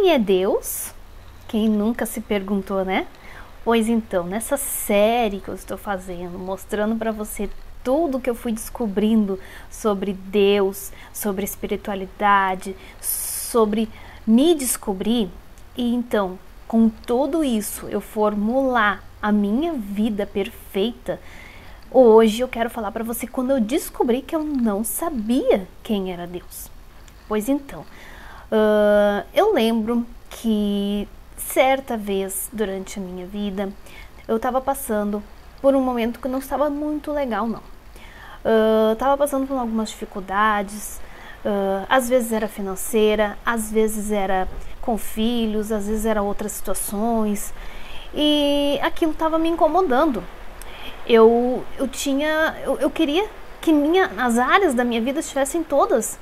quem é Deus? Quem nunca se perguntou, né? Pois então, nessa série que eu estou fazendo, mostrando para você tudo que eu fui descobrindo sobre Deus, sobre espiritualidade, sobre me descobrir, e então, com tudo isso, eu formular a minha vida perfeita. Hoje eu quero falar para você quando eu descobri que eu não sabia quem era Deus. Pois então, eu lembro que certa vez durante a minha vida eu estava passando por um momento que não estava muito legal, não. Estava passando por algumas dificuldades, às vezes era financeira, às vezes era com filhos, às vezes era outras situações, e aquilo estava me incomodando. Eu queria que as áreas da minha vida estivessem todas,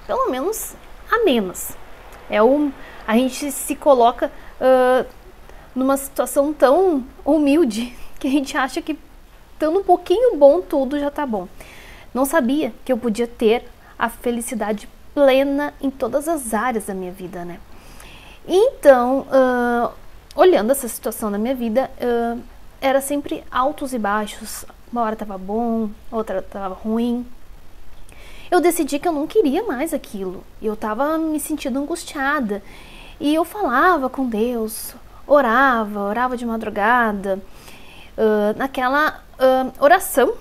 pelo menos, amenas. A gente se coloca numa situação tão humilde que a gente acha que estando um pouquinho bom, tudo já tá bom. Não sabia que eu podia ter a felicidade plena em todas as áreas da minha vida, né? Então, olhando essa situação da minha vida, era sempre altos e baixos. Uma hora tava bom, outra tava ruim. Eu decidi que eu não queria mais aquilo. Eu tava me sentindo angustiada. E eu falava com Deus, orava de madrugada, naquela oração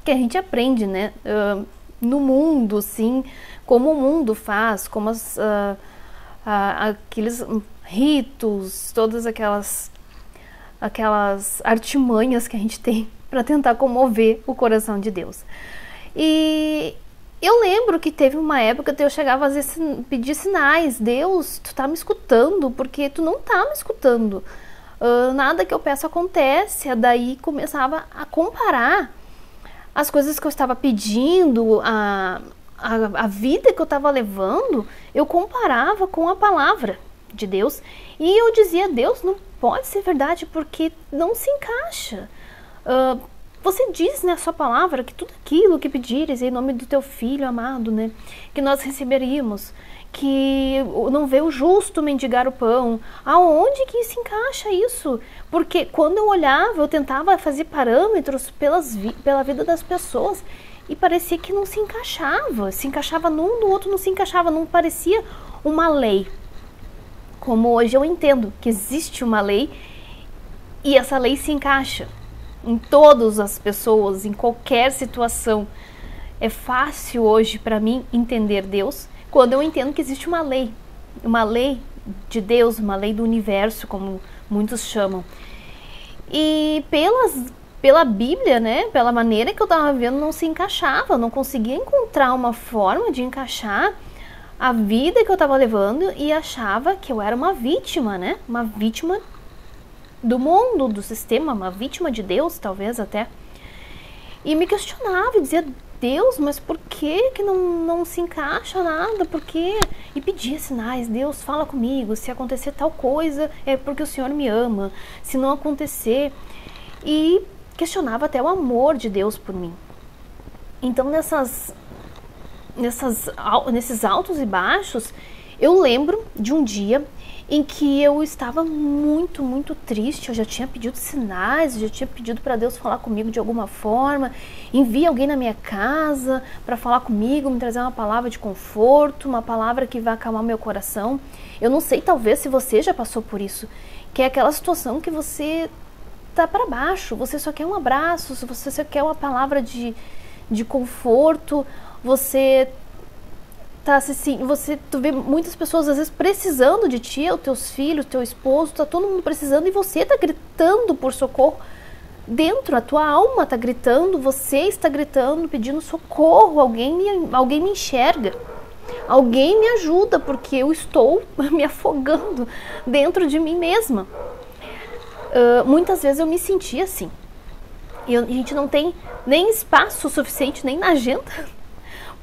que a gente aprende, né? No mundo, sim, como o mundo faz, como aqueles ritos, todas aquelas artimanhas que a gente tem para tentar comover o coração de Deus. E eu lembro que teve uma época que eu chegava às vezes pedir sinais. Deus, tu tá me escutando? Porque tu não tá me escutando. Nada que eu peço acontece. Daí começava a comparar as coisas que eu estava pedindo, a vida que eu estava levando, eu comparava com a palavra de Deus. E eu dizia, Deus, não pode ser verdade porque não se encaixa. Você diz na sua palavra que tudo aquilo que pedires em nome do teu filho amado, né, que nós receberíamos, que não vê o justo mendigar o pão. Aonde que se encaixa isso? Porque quando eu olhava, eu tentava fazer parâmetros pela vida das pessoas e parecia que não se encaixava num, no outro não se encaixava, não parecia uma lei. Como hoje eu entendo que existe uma lei e essa lei se encaixa em todas as pessoas, em qualquer situação. É fácil hoje para mim entender Deus quando eu entendo que existe uma lei de Deus, uma lei do universo, como muitos chamam. E pela Bíblia, né, pela maneira que eu estava vendo, não se encaixava, eu não conseguia encontrar uma forma de encaixar a vida que eu estava levando e achava que eu era uma vítima, né, uma vítima do mundo, do sistema, uma vítima de Deus, talvez até. E me questionava e dizia, Deus, mas por que não se encaixa nada? Por quê? E pedia sinais, Deus, fala comigo, se acontecer tal coisa é porque o Senhor me ama, se não acontecer. E questionava até o amor de Deus por mim. Então nesses altos e baixos, eu lembro de um dia em que eu estava muito, muito triste. Eu já tinha pedido sinais, já tinha pedido para Deus falar comigo de alguma forma, envia alguém na minha casa para falar comigo, me trazer uma palavra de conforto, uma palavra que vai acalmar meu coração. Eu não sei, talvez se você já passou por isso, que é aquela situação que você tá para baixo, você só quer um abraço, você só quer uma palavra de conforto, tu vê muitas pessoas às vezes precisando de ti, os teus filhos, teu esposo, tá todo mundo precisando e você tá gritando por socorro dentro, a tua alma tá gritando, você está gritando, pedindo socorro, alguém me enxerga, alguém me ajuda porque eu estou me afogando dentro de mim mesma. Muitas vezes eu me senti assim, e a gente não tem nem espaço suficiente, nem na agenda,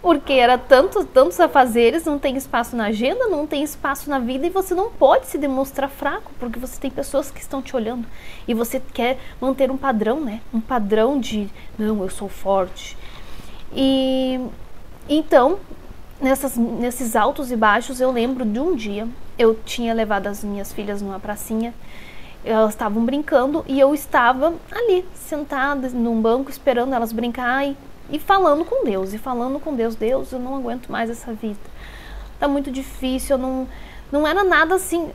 porque era tantos afazeres, não tem espaço na agenda, não tem espaço na vida e você não pode se demonstrar fraco, porque você tem pessoas que estão te olhando e você quer manter um padrão, né? Um padrão de, não, eu sou forte. E então, nesses altos e baixos, eu lembro de um dia eu tinha levado as minhas filhas numa pracinha, elas estavam brincando e eu estava ali, sentada num banco, esperando elas brincar e falando com Deus, Deus, eu não aguento mais essa vida, tá muito difícil, não era nada assim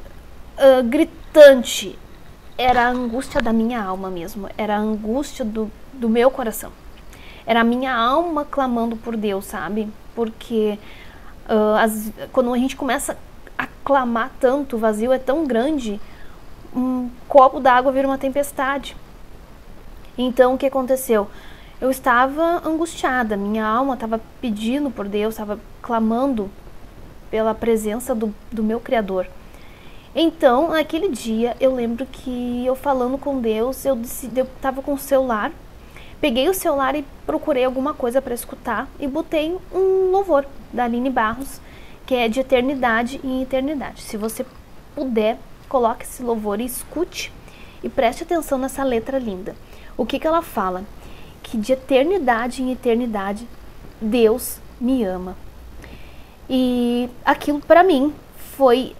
gritante, era a angústia da minha alma mesmo, era a angústia do meu coração, era a minha alma clamando por Deus, sabe? Porque quando a gente começa a clamar tanto, o vazio é tão grande, um copo d'água vira uma tempestade. Então o que aconteceu? Eu estava angustiada, minha alma estava pedindo por Deus, estava clamando pela presença do meu Criador. Então, naquele dia, eu lembro que eu falando com Deus, eu estava com o celular, peguei o celular e procurei alguma coisa para escutar e botei um louvor da Aline Barros, que é de eternidade em eternidade. Se você puder, coloque esse louvor e escute e preste atenção nessa letra linda. O que ela fala? Que de eternidade em eternidade, Deus me ama. E aquilo para mim foi,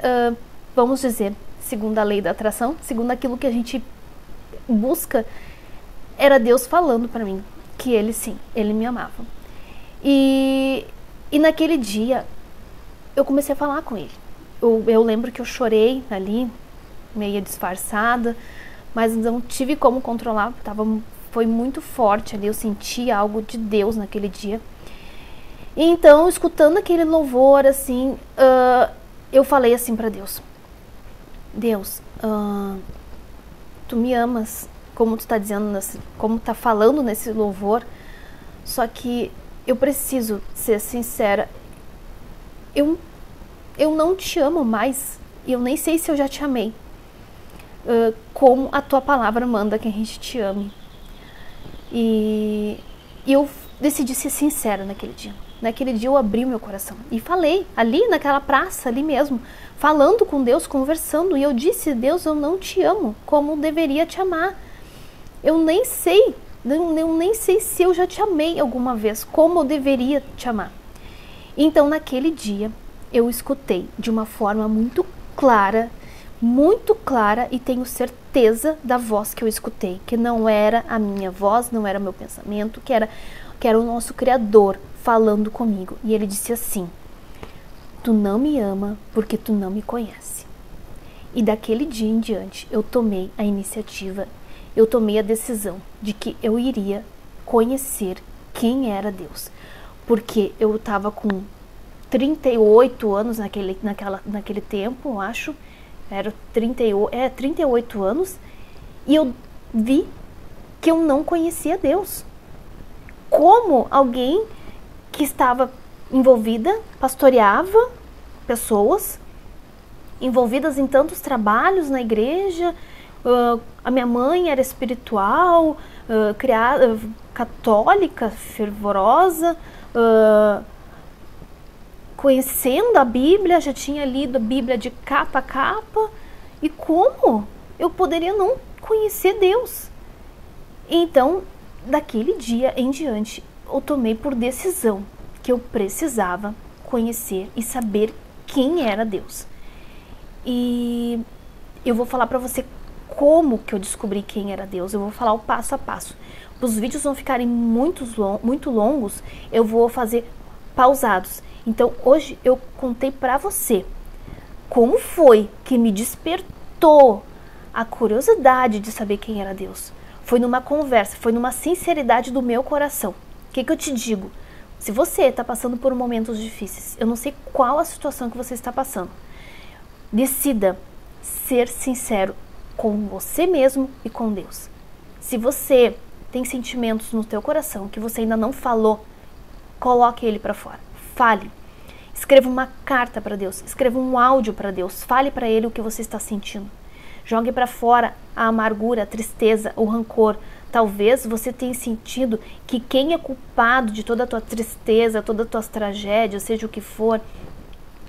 vamos dizer, segundo a lei da atração, segundo aquilo que a gente busca, era Deus falando para mim que Ele sim, Ele me amava. E naquele dia eu comecei a falar com Ele. Eu lembro que eu chorei ali, meio disfarçada, mas não tive como controlar, foi muito forte ali, eu senti algo de Deus naquele dia. E então, escutando aquele louvor, assim, eu falei assim para Deus: Deus, Tu me amas, como Tu tá dizendo, como tá falando nesse louvor, só que eu preciso ser sincera, eu não te amo mais, e eu nem sei se eu já te amei, como a Tua palavra manda que a gente te ame. E eu decidi ser sincera naquele dia. Naquele dia eu abri o meu coração e falei, ali naquela praça, ali mesmo, falando com Deus, conversando, e eu disse: Deus, eu não te amo como deveria te amar. Eu nem sei se eu já te amei alguma vez, como eu deveria te amar. Então naquele dia eu escutei de uma forma muito clara, e tenho certeza da voz que eu escutei, que não era a minha voz, não era meu pensamento, que era o nosso Criador falando comigo. E Ele disse assim: Tu não me ama porque tu não me conhece. E daquele dia em diante eu tomei a iniciativa, eu tomei a decisão de que eu iria conhecer quem era Deus, porque eu estava com 38 anos naquele tempo, eu acho, era 38 anos, e eu vi que eu não conhecia Deus. Como alguém que estava envolvida, pastoreava pessoas, envolvidas em tantos trabalhos na igreja, a minha mãe era espiritual, católica, fervorosa, conhecendo a Bíblia, já tinha lido a Bíblia de capa a capa, e como eu poderia não conhecer Deus? Então, daquele dia em diante, eu tomei por decisão que eu precisava conhecer e saber quem era Deus. E eu vou falar para você como que eu descobri quem era Deus, eu vou falar o passo a passo. Os vídeos vão ficarem muito longos, eu vou fazer pausados. Então hoje eu contei para você como foi que me despertou a curiosidade de saber quem era Deus. Foi numa conversa, foi numa sinceridade do meu coração. O que eu te digo? Se você está passando por momentos difíceis, eu não sei qual a situação que você está passando, decida ser sincero com você mesmo e com Deus. Se você tem sentimentos no teu coração que você ainda não falou, coloque ele para fora. Fale. Escreva uma carta para Deus, escreva um áudio para Deus, fale para Ele o que você está sentindo. Jogue para fora a amargura, a tristeza, o rancor. Talvez você tenha sentido que quem é culpado de toda a tua tristeza, todas as tuas tragédias, seja o que for,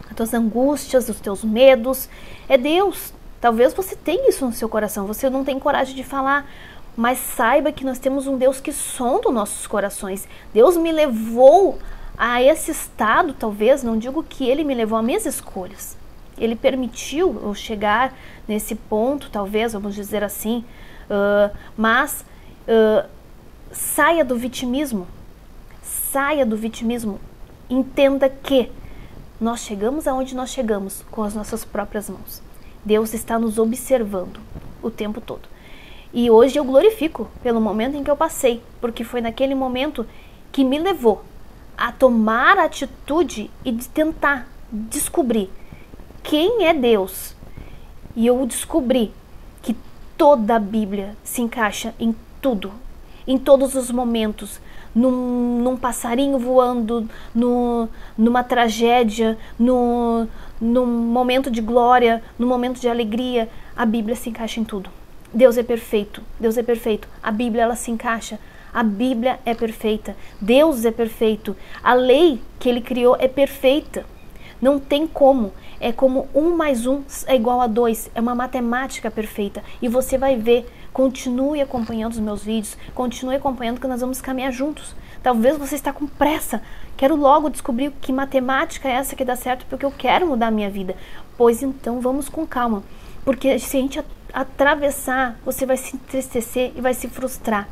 as tuas angústias, os teus medos, é Deus. Talvez você tenha isso no seu coração, você não tem coragem de falar, mas saiba que nós temos um Deus que sonda os nossos corações. Deus me levou a esse estado, talvez, não digo que Ele me levou a minhas escolhas. Ele permitiu eu chegar nesse ponto, talvez, vamos dizer assim, mas saia do vitimismo. Saia do vitimismo. Entenda que nós chegamos aonde nós chegamos com as nossas próprias mãos. Deus está nos observando o tempo todo. E hoje eu glorifico pelo momento em que eu passei, porque foi naquele momento que me levou a tomar a atitude e de tentar descobrir quem é Deus. E eu descobri que toda a Bíblia se encaixa em tudo, em todos os momentos, num passarinho voando, numa tragédia, num momento de glória, num momento de alegria. A Bíblia se encaixa em tudo. Deus é perfeito, Deus é perfeito. A Bíblia, ela se encaixa. A Bíblia é perfeita. Deus é perfeito. A lei que Ele criou é perfeita. Não tem como. É como 1 mais 1 é igual a 2. É uma matemática perfeita. E você vai ver. Continue acompanhando os meus vídeos. Continue acompanhando que nós vamos caminhar juntos. Talvez você está com pressa. Quero logo descobrir que matemática é essa que dá certo, porque eu quero mudar a minha vida. Pois então, vamos com calma. Porque se a gente atravessar, você vai se entristecer e vai se frustrar.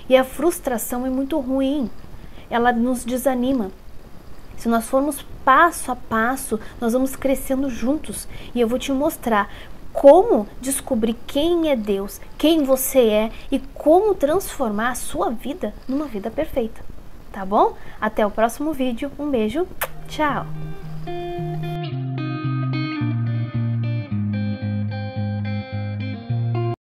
E a frustração é muito ruim. Ela nos desanima. Se nós formos passo a passo, nós vamos crescendo juntos. E eu vou te mostrar como descobrir quem é Deus, quem você é e como transformar a sua vida numa vida perfeita. Tá bom? Até o próximo vídeo. Um beijo. Tchau!